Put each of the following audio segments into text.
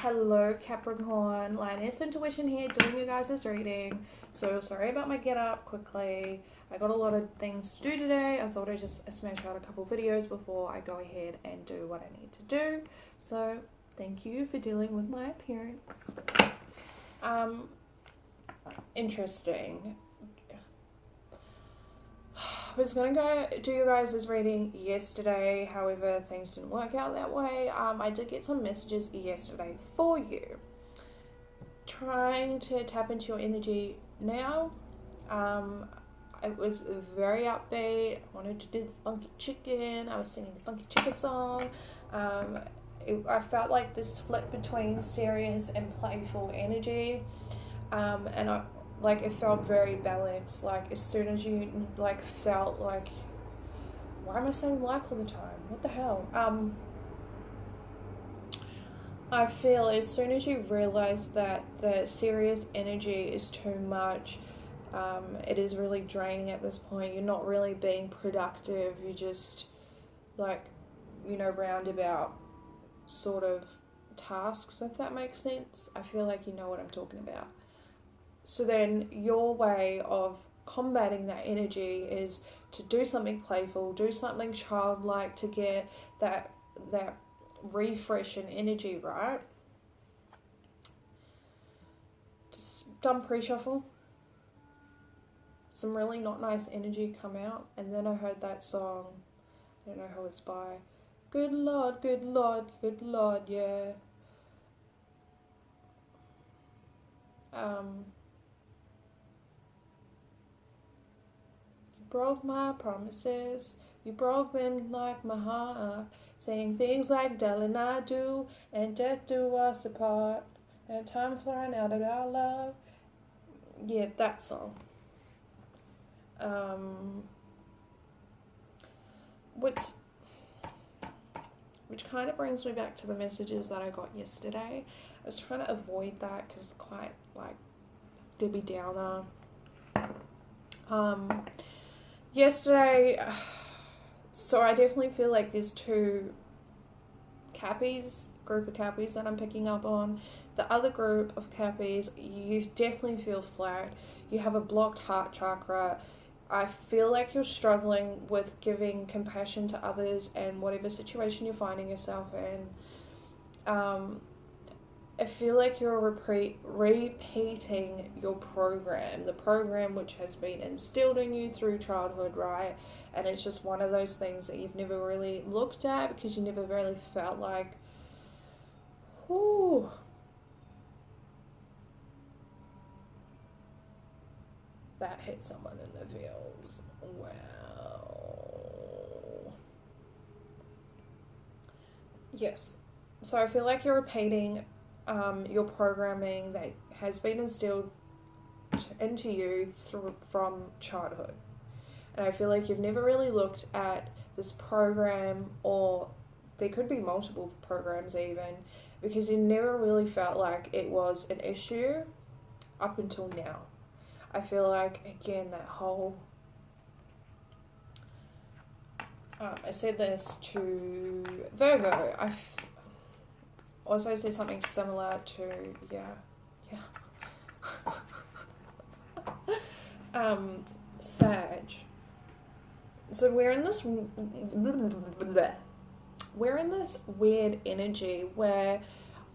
Hello Capricorn, Lioness Intuition here, doing you guys' reading. So sorry about my get up quickly. I got a lot of things to do today. I thought I'd just smash out a couple videos before I go ahead and do what I need to do. So thank you for dealing with my appearance. Interesting. I was going to go do you guys' reading yesterday, however things didn't work out that way. I did get some messages yesterday for you. Trying to tap into your energy now. It was very upbeat. I wanted to do the funky chicken. I was singing the funky chicken song. I felt like this flip between serious and playful energy. And it felt very balanced. Like as soon as you felt like, why am I saying like all the time? What the hell? I feel as soon as you realize that the serious energy is too much, it is really draining at this point. You're not really being productive. You just roundabout sort of tasks, if that makes sense. I feel like you know what I'm talking about. So then your way of combating that energy is to do something playful, do something childlike to get that refresh in energy, right? Just done pre-shuffle. Some really not nice energy come out, and then I heard that song. I don't know who it's by. Good Lord, good Lord, good Lord, yeah. Broke my promises, you broke them like my heart, saying things like darling I do, and death do us apart, and time flying out of our love. Yeah, that song. Which kind of brings me back to the messages that I got yesterday. I was trying to avoid that because it's quite like Debbie Downer. Yesterday, so I definitely feel like there's two group of Cappies that I'm picking up on. The other group of Cappies, you definitely feel flat. You have a blocked heart chakra. I feel like you're struggling with giving compassion to others and whatever situation you're finding yourself in. I feel like you're repeating your program, the program which has been instilled in you through childhood, right? And it's just one of those things that you've never really looked at because you never really felt like, ooh, that hit someone in the feels. Wow. Yes. So I feel like you're repeating your programming that has been instilled into you from childhood. And I feel like you've never really looked at this program, or there could be multiple programs even, because you never really felt like it was an issue up until now. I feel like, again, that whole... I said this to Virgo. I also said something similar to, Sag. So we're in this weird energy where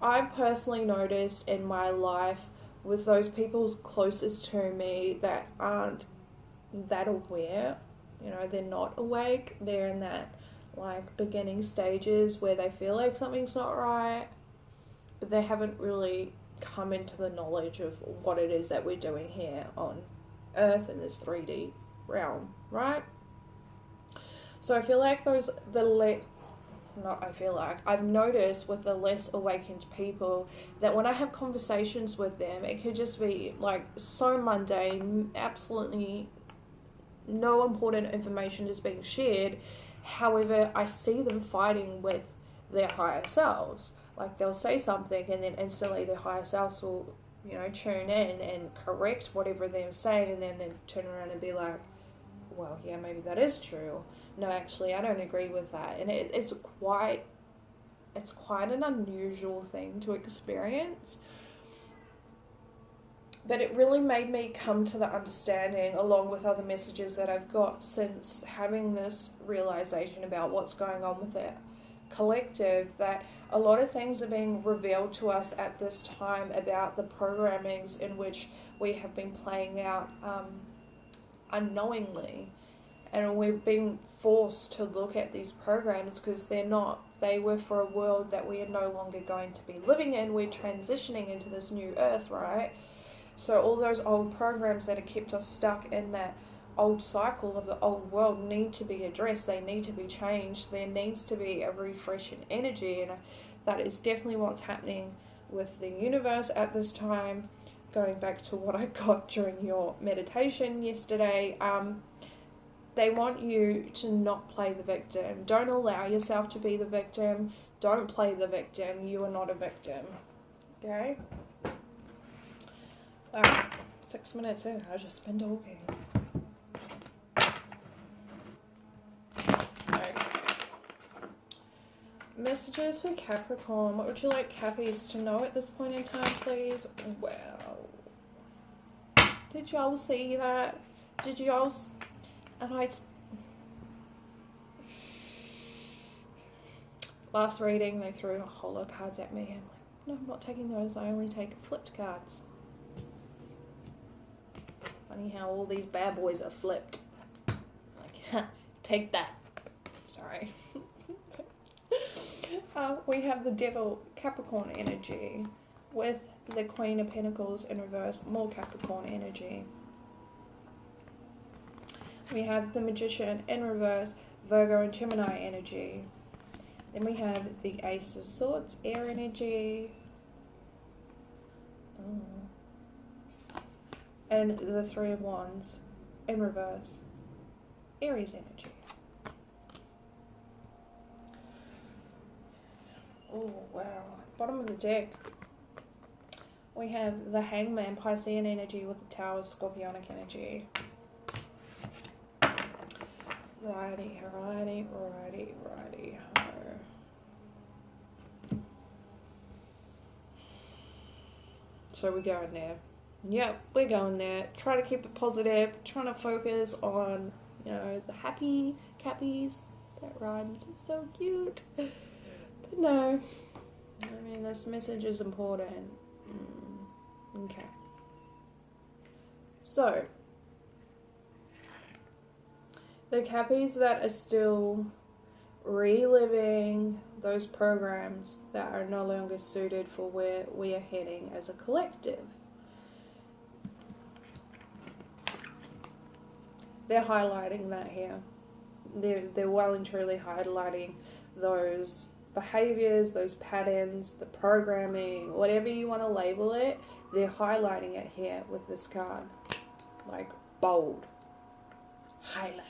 I've personally noticed in my life with those people closest to me that aren't that aware, they're not awake, they're in that beginning stages where they feel like something's not right, but they haven't really come into the knowledge of what it is that we're doing here on Earth in this 3D realm, right? So I feel like I've noticed with the less awakened people that when I have conversations with them, it could just be so mundane, absolutely no important information is being shared. However, I see them fighting with their higher selves. They'll say something and then instantly their higher selves will, tune in and correct whatever they're saying, and then they turn around and be like, well, yeah, maybe that is true. No, actually, I don't agree with that. And it's quite it's quite an unusual thing to experience. But it really made me come to the understanding, along with other messages that I've got since having this realization about what's going on with it collective, that a lot of things are being revealed to us at this time about the programmings in which we have been playing out unknowingly, and we've been forced to look at these programs because they were for a world that we are no longer going to be living in. We're transitioning into this new earth, right? So all those old programs that have kept us stuck in that old cycle of the old world need to be addressed. They need to be changed. There needs to be a refresh in energy, and that is definitely what's happening with the universe at this time. Going back to what I got during your meditation yesterday, they want you to not play the victim. Don't allow yourself to be the victim. Don't play the victim. You are not a victim. Okay? Wow, 6 minutes in, I've just been talking. Okay. Messages for Capricorn. What would you like Cappies to know at this point in time, please? Wow. Did y'all see that? Did y'all... And last reading, they threw a whole lot of cards at me. I'm like, no, I'm not taking those. I only take flipped cards. Funny how all these bad boys are flipped. Like, take that. Sorry. We have the Devil Capricorn energy with the Queen of Pentacles in reverse, more Capricorn energy. We have the Magician in reverse, Virgo and Gemini energy. Then we have the Ace of Swords, air energy. And the Three of Wands in reverse, Aries energy. Oh, wow. Bottom of the deck, we have the Hangman, Piscean energy with the Tower, Scorpionic energy. Righty. So we're going there. Yep, we're going there. Try to keep it positive. Trying to focus on, the happy Cappies. That rhymes. It's so cute. But no. I mean, this message is important. Okay. So, the Cappies that are still reliving those programs that are no longer suited for where we are heading as a collective. They're highlighting that here. They're well and truly highlighting those behaviors, those patterns, the programming, whatever you want to label it, they're highlighting it here with this card. Like bold. Highlight.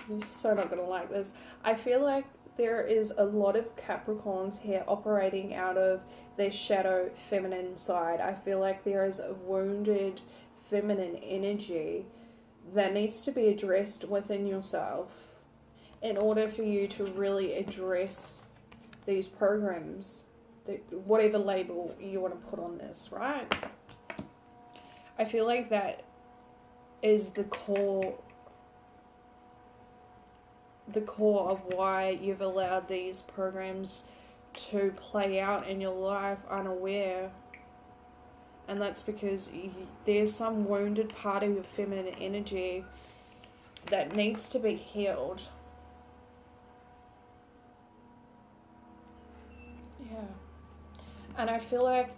You're so not going to like this. I feel like there is a lot of Capricorns here operating out of their shadow feminine side. I feel like there is a wounded feminine energy that needs to be addressed within yourself in order for you to really address these programs, whatever label you want to put on this, right? I feel like that is the core of why you've allowed these programs to play out in your life unaware. And that's because there's some wounded part of your feminine energy that needs to be healed. Yeah. And I feel like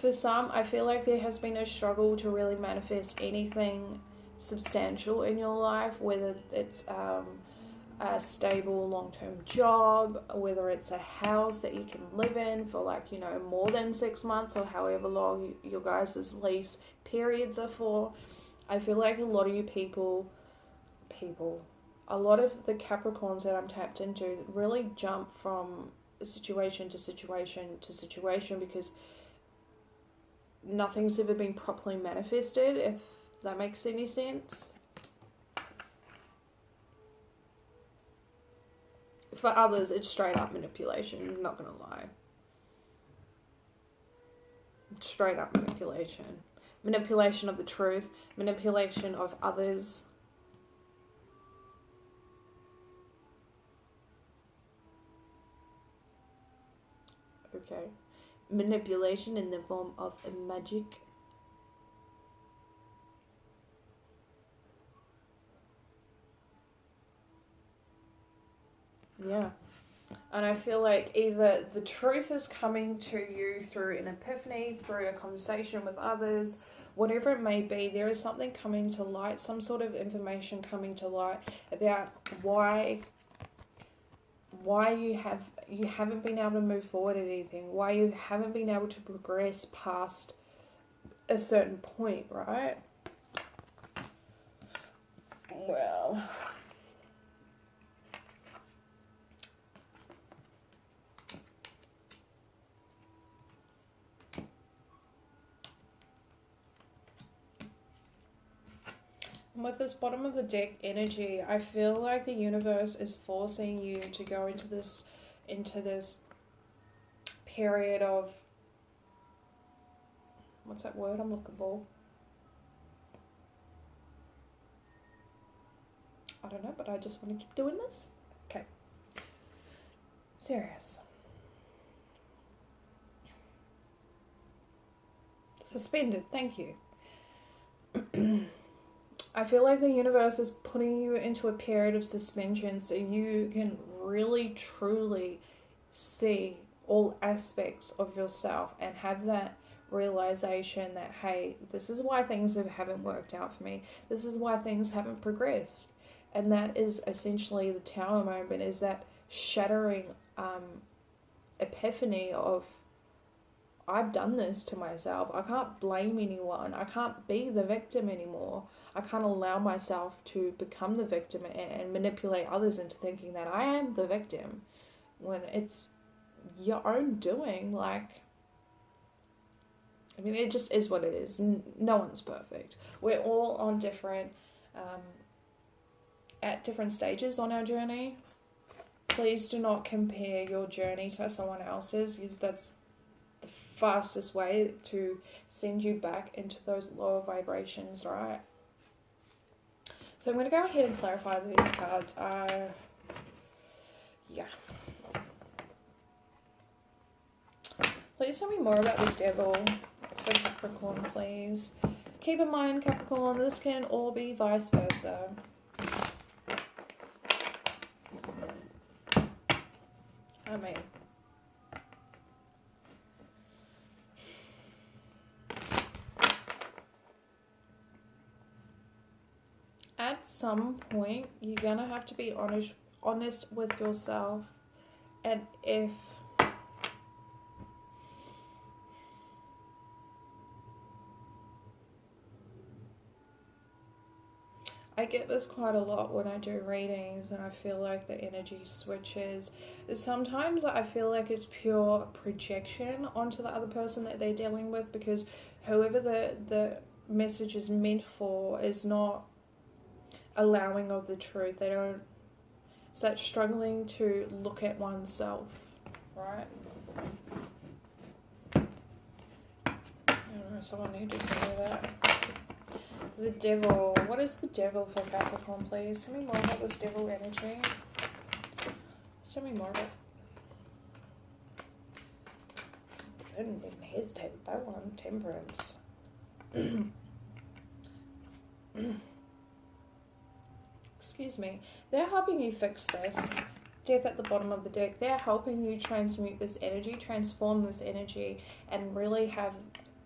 for some, there has been a struggle to really manifest anything substantial in your life, whether it's a stable long-term job, whether it's a house that you can live in for more than 6 months or however long your guys' lease periods are for. I feel like a lot of you a lot of the Capricorns that I'm tapped into really jump from situation to situation to situation because nothing's ever been properly manifested, if that makes any sense. For others, it's straight up manipulation. I'm not going to lie. Straight up manipulation. Manipulation of the truth. Manipulation of others. Okay. Manipulation in the form of magic. Yeah. And I feel like either the truth is coming to you through an epiphany, through a conversation with others, whatever it may be, there is something coming to light, some sort of information coming to light about why you haven't been able to move forward at anything, why you haven't been able to progress past a certain point, right? Well, with this bottom of the deck energy, I feel like the universe is forcing you to go into this period of, what's that word I'm looking for? I don't know, but I just want to keep doing this. Okay. Serious. Suspended, thank you. I feel like the universe is putting you into a period of suspension so you can really, truly see all aspects of yourself and have that realization that, hey, this is why things haven't worked out for me. This is why things haven't progressed. And that is essentially the Tower moment, is that shattering epiphany of, I've done this to myself. I can't blame anyone. I can't be the victim anymore. I can't allow myself to become the victim and manipulate others into thinking that I am the victim when it's your own doing. Like, I mean, it just is what it is. No one's perfect. We're all on different, at different stages on our journey. Please do not compare your journey to someone else's, because that's the fastest way to send you back into those lower vibrations, right? So I'm going to go ahead and clarify these cards. Yeah. Please tell me more about the Devil for Capricorn, please. Keep in mind, Capricorn, this can all be vice versa. I mean, at some point, you're going to have to be honest with yourself. And if I get this quite a lot when I do readings, and I feel like the energy switches. Sometimes I feel like it's pure projection onto the other person that they're dealing with, because whoever the message is meant for is not allowing of the truth. They don't. It's that struggling to look at oneself, right? I don't know, someone needed to hear that. The Devil. What is the Devil for Capricorn, please? Tell me more about this Devil energy. Tell me more about... I didn't even hesitate with that one. Temperance. Excuse me. They're helping you fix this. Death at the bottom of the deck. They're helping you transmute this energy, transform this energy, and really have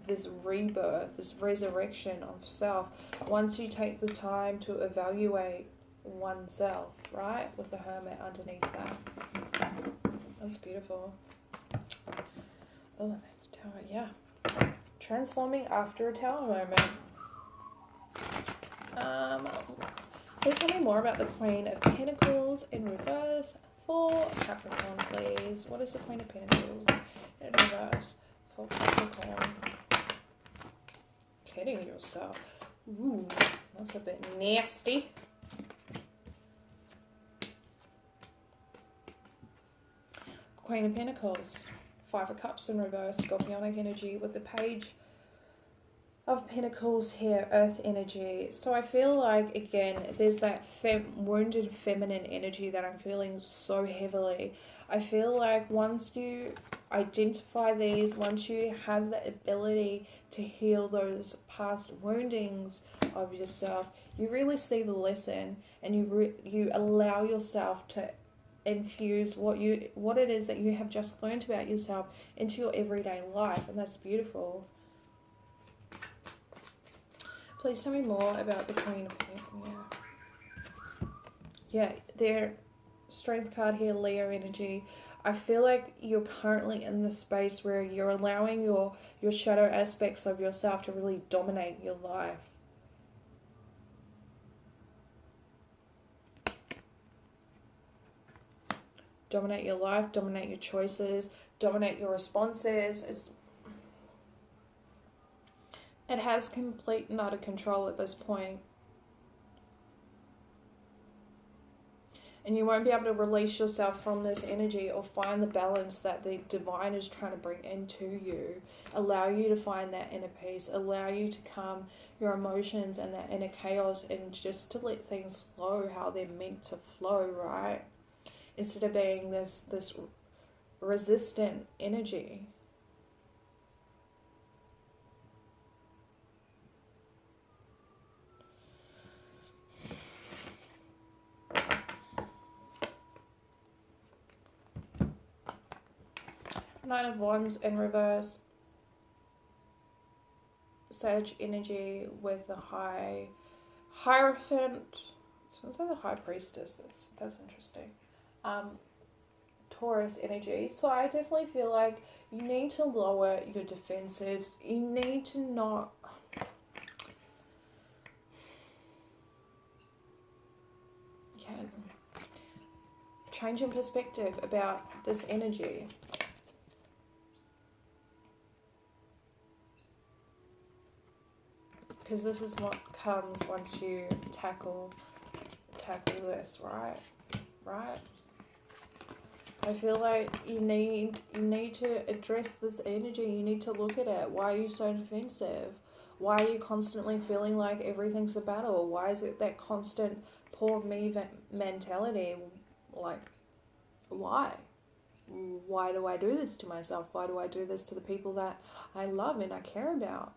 this rebirth, this resurrection of self, once you take the time to evaluate oneself, right? With the Hermit underneath that. That's beautiful. Oh, that's a tower, yeah. Transforming after a tower moment. Please tell me more about the Queen of Pentacles in reverse for Capricorn, please. What is the Queen of Pentacles in reverse for Capricorn? Kidding yourself. Ooh, that's a bit nasty. Queen of Pentacles, Five of Cups in reverse, Scorpionic energy with the Page of Pentacles here, Earth energy. So I feel like, again, there's that wounded feminine energy that I'm feeling so heavily. I feel like once you identify these, once you have the ability to heal those past woundings of yourself, you really see the lesson, and you allow yourself to infuse what it is that you have just learned about yourself into your everyday life, and that's beautiful. Please tell me more about the Queen of Pentacles. Yeah, their Strength card here, Leo energy. I feel like you're currently in the space where you're allowing your shadow aspects of yourself to really dominate your life. Dominate your life, dominate your choices, dominate your responses. It has complete and utter control at this point. And you won't be able to release yourself from this energy or find the balance that the divine is trying to bring into you. Allow you to find that inner peace. Allow you to calm your emotions and that inner chaos, and just to let things flow how they're meant to flow, right? Instead of being this resistant energy. Nine of Wands in reverse. Sage energy with the Hierophant. Sounds like the High Priestess. That's interesting. Taurus energy. So I definitely feel like you need to lower your defensives. You need to not... change your perspective about this energy. Because this is what comes once you tackle this, right? I feel like you need to address this energy. You need to look at it. Why are you so defensive? Why are you constantly feeling like everything's a battle? Why is it that constant poor me mentality? Like, why? Why do I do this to myself? Why do I do this to the people that I love and I care about?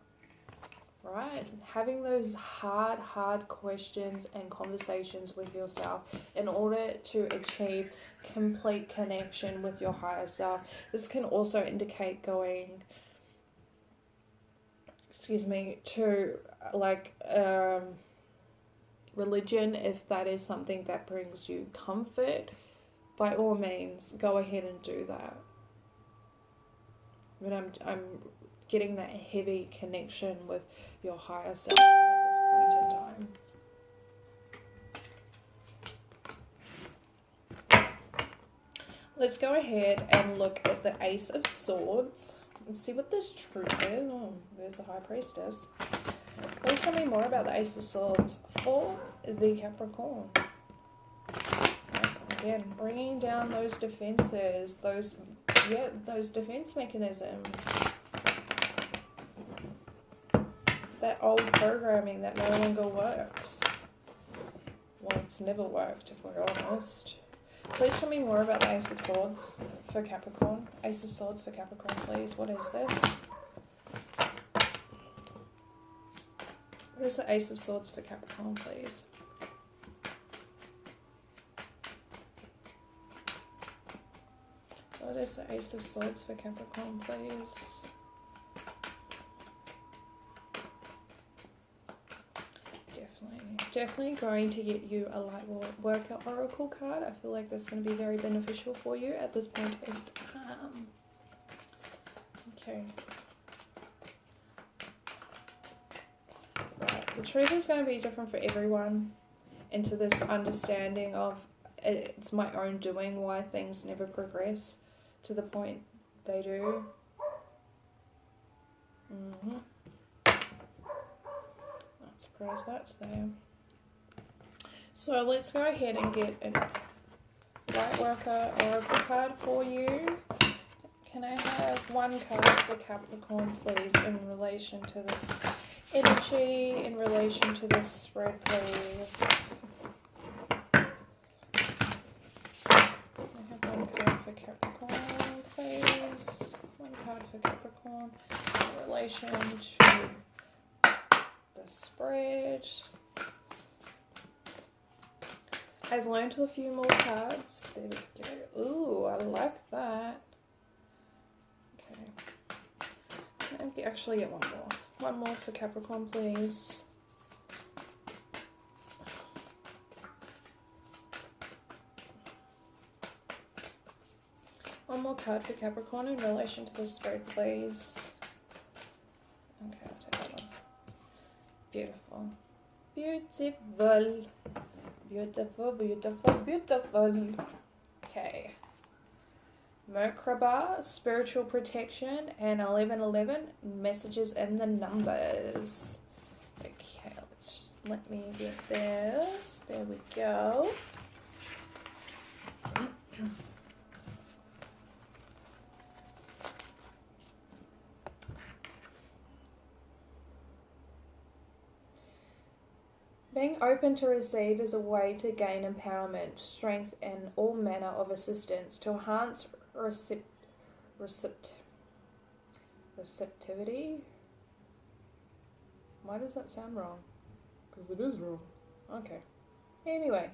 Right? Having those hard questions and conversations with yourself in order to achieve complete connection with your higher self. This can also indicate going, to like religion, if that is something that brings you comfort. By all means, go ahead and do that. But I'm getting that heavy connection with your higher self at this point in time. Let's go ahead and look at the Ace of Swords and see what this truth is. Oh, there's the High Priestess. Please tell me more about the Ace of Swords for the Capricorn. Again, bringing down those defenses, those defense mechanisms. That old programming that no longer works. Well, it's never worked, if we're honest. Please tell me more about the Ace of Swords for Capricorn. Ace of Swords for Capricorn, please. What is this? What is the Ace of Swords for Capricorn, please? What is the Ace of Swords for Capricorn, please? Definitely going to get you a light worker oracle card. I feel like that's going to be very beneficial for you at this point in time. Okay. Right. The truth is going to be different for everyone. Into this understanding of it's my own doing why things never progress to the point they do. Not surprised that's there. So let's go ahead and get Lightworker Oracle card for you. Can I have one card for Capricorn, please, in relation to this energy, in relation to this spread, please? I have one card for Capricorn, please. One card for Capricorn in relation to the spread. I've learned a few more cards. There we go. Ooh, I like that. Okay. Can I actually get one more? One more for Capricorn, please. One more card for Capricorn in relation to the spread, please. Okay, I'll take that one. Beautiful. Beautiful. Beautiful, beautiful, beautiful. Okay. Merkaba, spiritual protection, and 1111, messages in the numbers. Okay, let's just let me get this. There we go. Being open to receive is a way to gain empowerment, strength, and all manner of assistance to enhance receptivity. Why does that sound wrong? Because it is wrong. Okay. Anyway,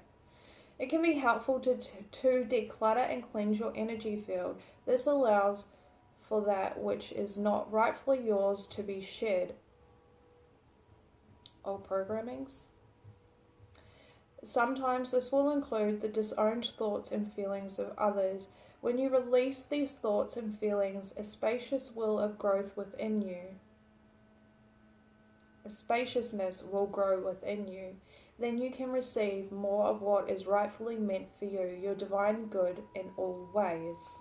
it can be helpful to declutter and cleanse your energy field. This allows for that which is not rightfully yours to be shed. Old programmings. Sometimes this will include the disowned thoughts and feelings of others. When you release these thoughts and feelings, a spacious will of growth within you. A spaciousness will grow within you. Then you can receive more of what is rightfully meant for you, your divine good in all ways.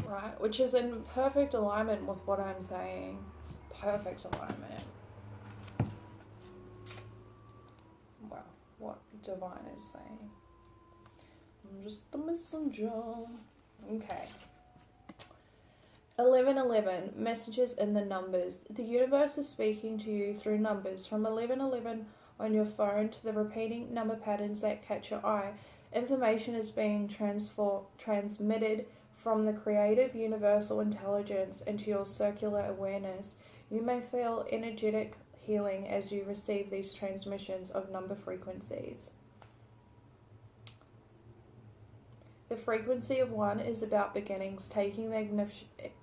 Right, which is in perfect alignment with what I'm saying. Perfect alignment. Wow, what divine is saying. I'm just the messenger. Okay. 1111, messages in the numbers. The universe is speaking to you through numbers from 1111 on your phone to the repeating number patterns that catch your eye. Information is being transmitted from the creative universal intelligence into your circular awareness. You may feel energetic healing as you receive these transmissions of number frequencies. The frequency of 1 is about beginnings, taking the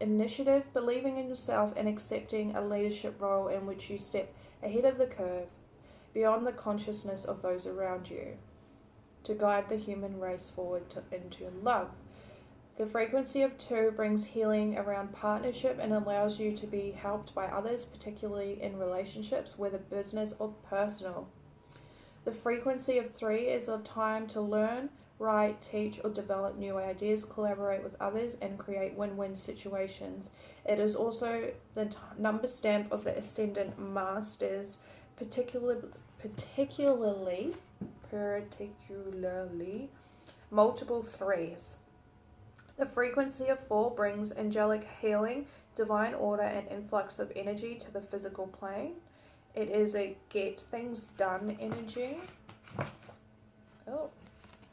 initiative, believing in yourself, and accepting a leadership role in which you step ahead of the curve, beyond the consciousness of those around you, to guide the human race forward into love. The frequency of 2 brings healing around partnership and allows you to be helped by others, particularly in relationships, whether business or personal. The frequency of 3 is a time to learn, write, teach, or develop new ideas, collaborate with others, and create win-win situations. It is also the number stamp of the Ascendant Masters, particularly multiple 3s. The frequency of 4 brings angelic healing, divine order, and influx of energy to the physical plane. It is a get things done energy. Oh.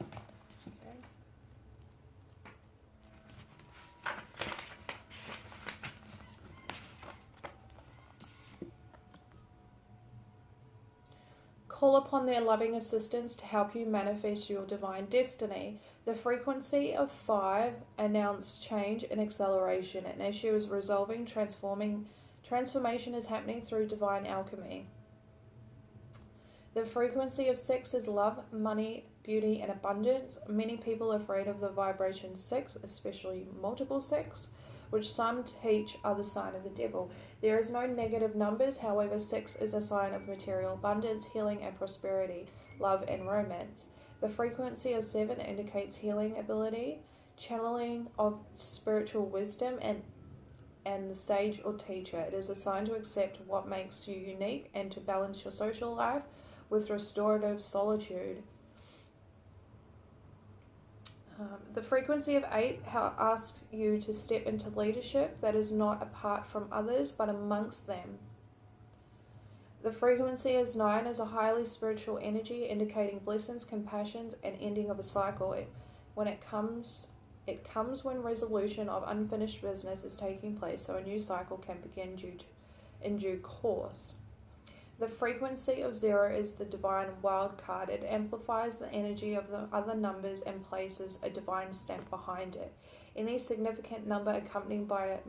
Okay. Call upon their loving assistance to help you manifest your divine destiny. The frequency of 5 announced change and acceleration. An issue is resolving, transformation is happening through divine alchemy. The frequency of 6 is love, money, beauty, and abundance. Many people are afraid of the vibration 6, especially multiple 6, which some teach are the sign of the devil. There is no negative numbers, however, 6 is a sign of material abundance, healing, and prosperity, love, and romance. The frequency of 7 indicates healing ability, channeling of spiritual wisdom, and and the sage or teacher. It is a sign to accept what makes you unique and to balance your social life with restorative solitude. The frequency of 8 asks you to step into leadership that is not apart from others but amongst them. The frequency is 9 is a highly spiritual energy indicating blessings, compassion, and ending of a cycle. It comes when resolution of unfinished business is taking place, so a new cycle can begin in due course. The frequency of 0 is the divine wild card. It amplifies the energy of the other numbers and places a divine stamp behind it. Any significant number accompanied by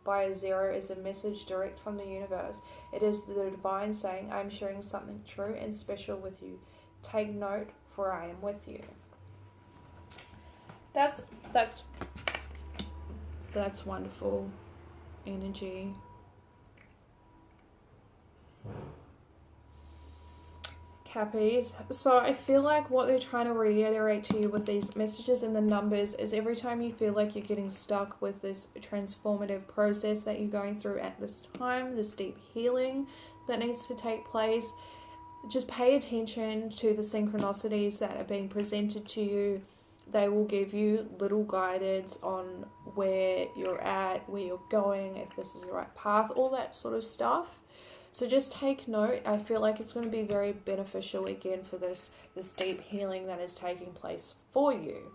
a 0 is a message direct from the universe. It is the divine saying, I am sharing something true and special with you. Take note, for I am with you. That's wonderful energy. Cappies. So I feel like what they're trying to reiterate to you with these messages and the numbers is every time you feel like you're getting stuck with this transformative process that you're going through at this time, this deep healing that needs to take place, just pay attention to the synchronicities that are being presented to you. They will give you little guidance on where you're at, where you're going, if this is the right path, all that sort of stuff. So just take note. I feel like it's going to be very beneficial again for this deep healing that is taking place for you.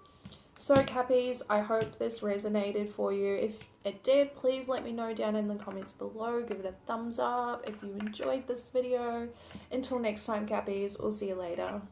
So Cappies, I hope this resonated for you. If it did, please let me know down in the comments below. Give it a thumbs up if you enjoyed this video. Until next time, Cappies, we'll see you later.